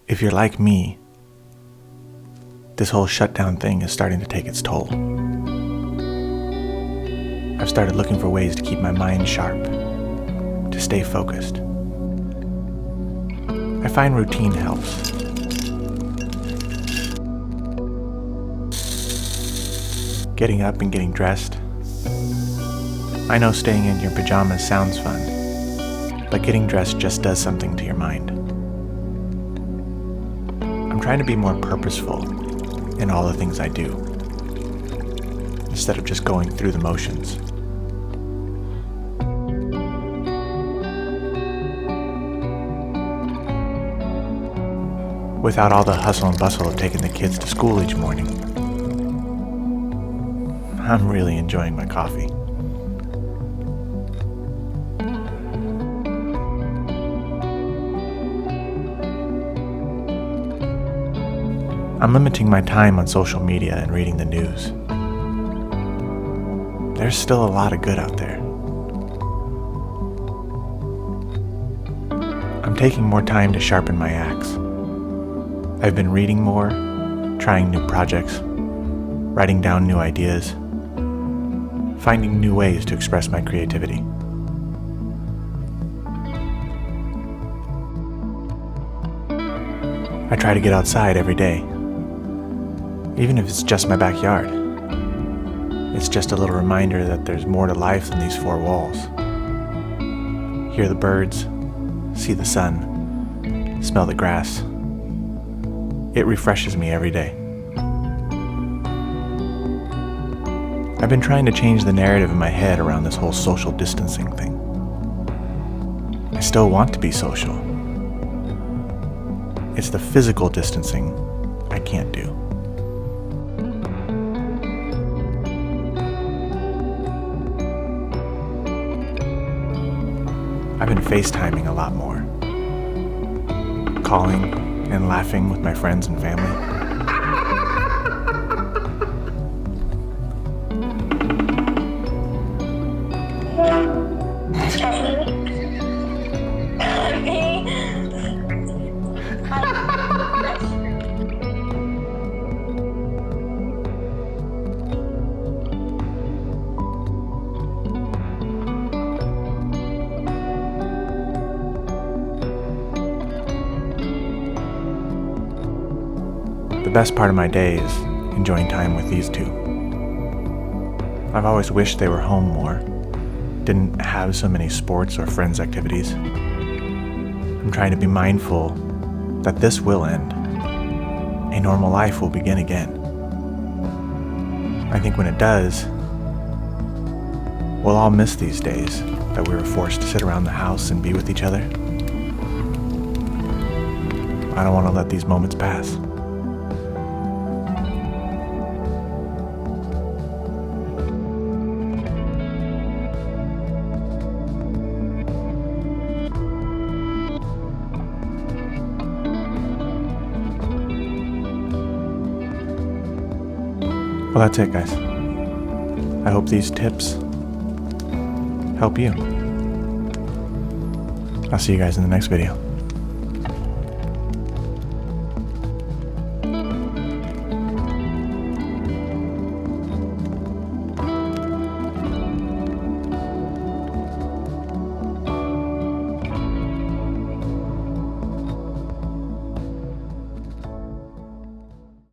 If you're like me, this whole shutdown thing is starting to take its toll. I've started looking for ways to keep my mind sharp, to stay focused. I find routine helps. Getting up and getting dressed. I know staying in your pajamas sounds fun, but getting dressed just does something to your mind. I'm trying to be more purposeful in all the things I do, instead of just going through the motions. Without all the hustle and bustle of taking the kids to school each morning, I'm really enjoying my coffee. I'm limiting my time on social media and reading the news. There's still a lot of good out there. I'm taking more time to sharpen my axe. I've been reading more, trying new projects, writing down new ideas, finding new ways to express my creativity. I try to get outside every day, even if it's just my backyard. It's just a little reminder that there's more to life than these four walls. Hear the birds, see the sun, smell the grass. It refreshes me every day. I've been trying to change the narrative in my head around this whole social distancing thing. I still want to be social. It's the physical distancing I can't do. I've been FaceTiming a lot more, calling and laughing with my friends and family. The best part of my day is enjoying time with these two. I've always wished they were home more, didn't have so many sports or friends activities. I'm trying to be mindful that this will end. A normal life will begin again. I think when it does, we'll all miss these days that we were forced to sit around the house and be with each other. I don't want to let these moments pass. Well, that's it, guys. I hope these tips help you. I'll see you guys in the next video.